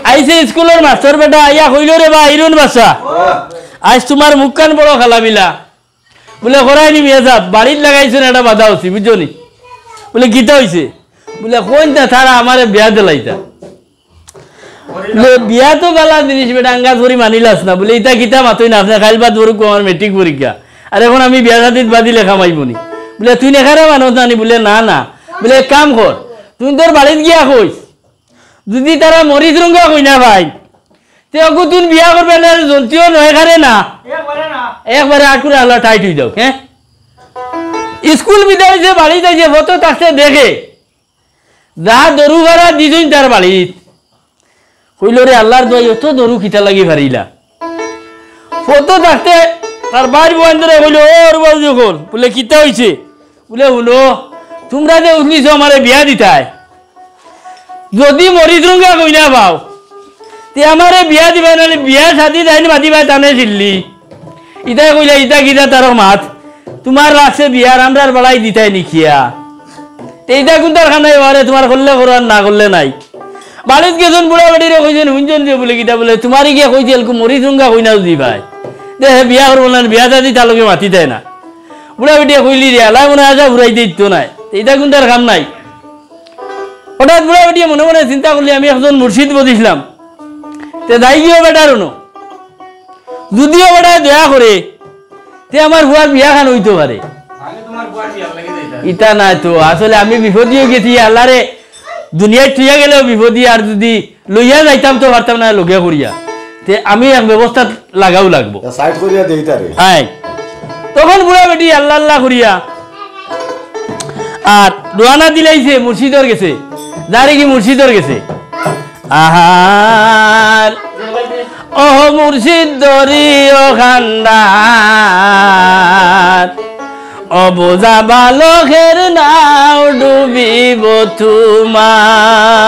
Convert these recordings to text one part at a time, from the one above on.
আইছে স্কুলের মাস্টার বেটা আইয়া কইল রে বা হিরুন বাসা আজ তোমার মুখ কান বড় খালামিলা বলে করাই নি বিয়া সাহেব বাড়ির লাগাইছেন একটা বাধা হচ্ছি বুঝছো নি বলে গীতা হয়েছে বলে কোন তারা আমার বিয়া দিলাইতা বিয়া তো বেলা জিনিস বেটা আঙ্গা ধরি মানিলাস না বলে ইটা গীতা মাতই না আপনার খাইল বাদ ধরুক আমার মেট্রিক পরীক্ষা আর এখন আমি বিয়া সাথীত বাদি লেখা মাইবনি বলে তুই নেখারে মানুষ নানি বলে না না বলে এক কাম কর তুই তোর বাড়িত গিয়া কইস যদি তারা মরিচ রঙ্গা কই না ভাই তে অগু তুই বিয়া করবে না জ্বলতিও নয় খারে না একবারে আট করে আল্লাহ টাইট হয়ে যাও হ্যাঁ স্কুল বিদায় যে বাড়ি যাই যে ফটো তাকে দেখে যা দরু ভাড়া দিছুন তার বাড়িত কইল রে আল্লাহর দোয়াই অত দরু খিতা লাগি ভারিলা ফটো থাকতে তার বাড়ি বন্ধরে কইল ওর বাবু যখন বলে কিতা হয়েছে বলে হলো তোমরা যে উঠলিছ আমার বিয়া দিতায় যদি মরিচ রঙ্গা কই না পাও তে আমার বিয়া দিবা না বিয়া সাথী যাইনি মাতিবা টানে ছিল্লি ইটা কইলা ইটা কিটা তার মাত তোমার লাগছে বিয়ার আমরার বাড়াই দিতাই নিখিয়া এইটা কোনটার খানাই বারে তোমার করলে করার না করলে নাই বাড়িত গেছেন বুড়া বেটিরে কইছেন হুঞ্জন যে বলে কিটা বলে তোমারই গিয়া কইছে এরকম মরিচ রঙ্গা কই না দি ভাই দে বিয়া করবো না বিয়া দাদি তালকে মাতি দেয় না বুড়া বেটিয়া কইলি রে আলাই মনে আসা ঘুরাই দিত নাই এইটা কোনটার কাম নাই হঠাৎ বুড়া বেটিয়া মনে মনে চিন্তা করলি আমি একজন মুর্শিদ বদিছিলাম তে দাই গিয়েও বেটার হনো যদিও বেটা দয়া করে তে আমার বুয়ার বিয়া খান হইতে পারে ইটা নাই তো আসলে আমি বিপদীয় গেছি আল্লাহরে দুনিয়ায় থুইয়া গেলেও বিপদী আর যদি লইয়া যাইতাম তো পারতাম না লগে করিয়া তে আমি এক ব্যবস্থা লাগাও লাগবো হ্যাঁ তখন বুড়া বেটি আল্লাহ আল্লাহ করিয়া আর রোয়ানা দিলাইছে মুর্শিদর গেছে যারে কি মুর্শিদর গেছে আহার ও মুর্শিদ দরি ও খান্দার অবোঝা বালকের নাও ডুবিব তোমার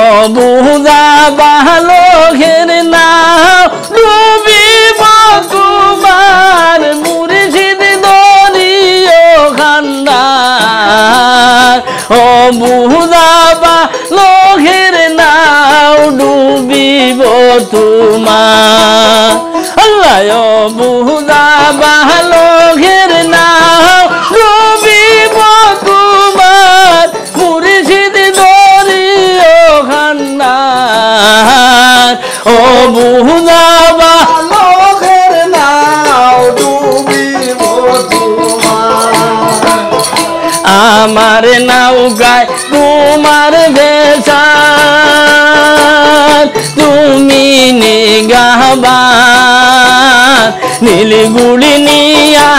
অবোঝা বালকের নাও ডুবিব তোমার মুর্শিদ দরি ও খান্দার অবোঝা বালকের নাও ডুবিব তোমার আল্লাহ বুঝা বালকের নাও ডুবিব তোমার মুর্শিদ দরি ও খান্দার ও বুঝা বালকের নাও ডুবিব তোমার আমার নৌকায় তোমার বেশা তুমি নিগাহবান নীলগুড়ি নিয়া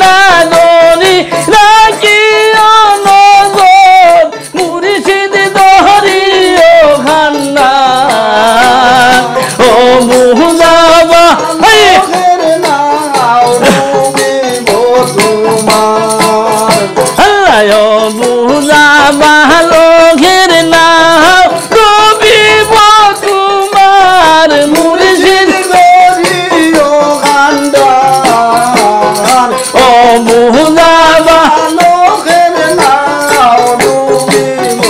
না দরি রাখিও নজর মুর্শিদ দরি ও খান্দার ও বুঝা বালকের নাও ডুবিব তোমার আল্লাহ বুঝা বালকের নাও ডুবিব তোমার মুর্শিদ দরি ও খান্দার ও বুঝা বালকের নাও ডুবিব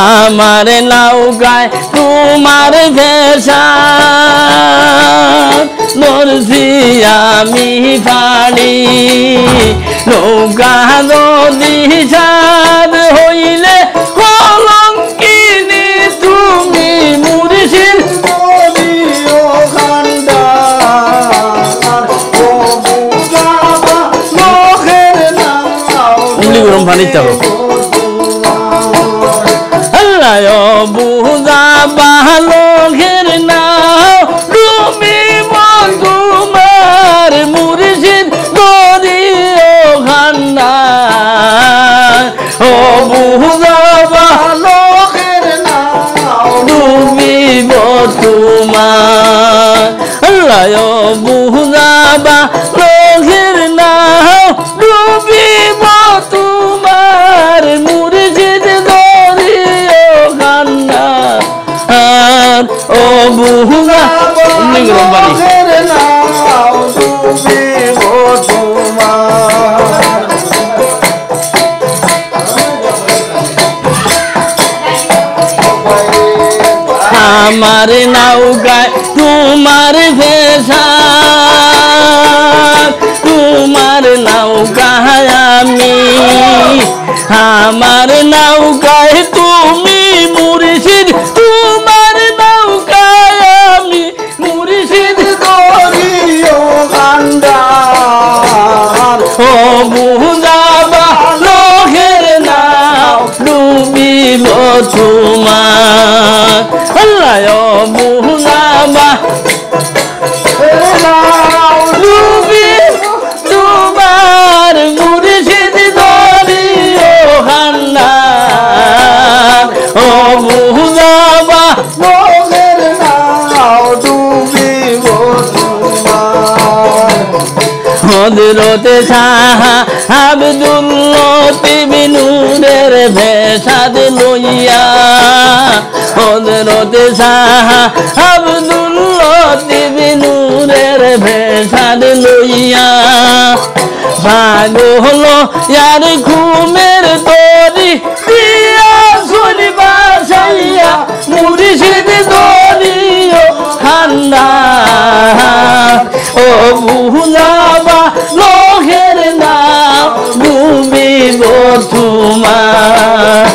আমার নৌকায় তোমার ভেসা নরসি আমি পানি নৌকা যদি সাদ হইলে কলঙ্কিনী তুমি মুর্শিদ দরি ও খান্দার ও বুঝা বালকের নাও গরম পানি চাও আল্লাহ বুঝা বালকের নাও ডুবিব তোমার মুর্শিদ দরি ও খান্দার ও বুঝা বালকের নাও ডুবিব তোমার আল্লাহ বুঝা বালকের নাও ডুবিব তোমার মুর্শিদ দরি ও খান্দার ও আমার নৌকায় তোমার ভেসা তোমার নৌকায় আমি আমার নৌকায় তুমি মুর্শিদ তোমার নৌকায় আমি মুর্শিদ করিও কান্দার ও বুঝাবা লোকের নাও ডুবিব তোমার আল্লাহ ও বুঝাবা ডুবিব তোমার মুর্শিদ ধরিও কান্দার ও বুঝাবা লোকের নাও ডুবিব তোমার হযরতে শাহ আব্দুল লতিফ নূরের ভেসাদ লইয়া হযরতে শাহ আব্দুল লতিফ নূরের ভেসাদ লইয়া পাগল ইয়ার ঘুমের তরি দিয়া শুনিবা সাইয়া মুর্শিদ দরিও ঠান্ডা ও বুঝাবা লোকের নাম ডুবিব তোমার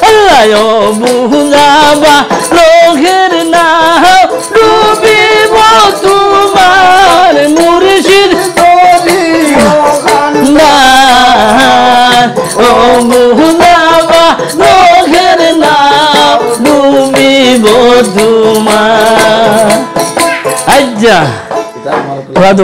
আল্লাহ ও বুঝাবা লোকের নাম ডুবিব তোমার মুর্শিদ করিও কান্দার ও বুঝাবা লোকের নাম ডুবিব তোমার আজ্জা ওরা তো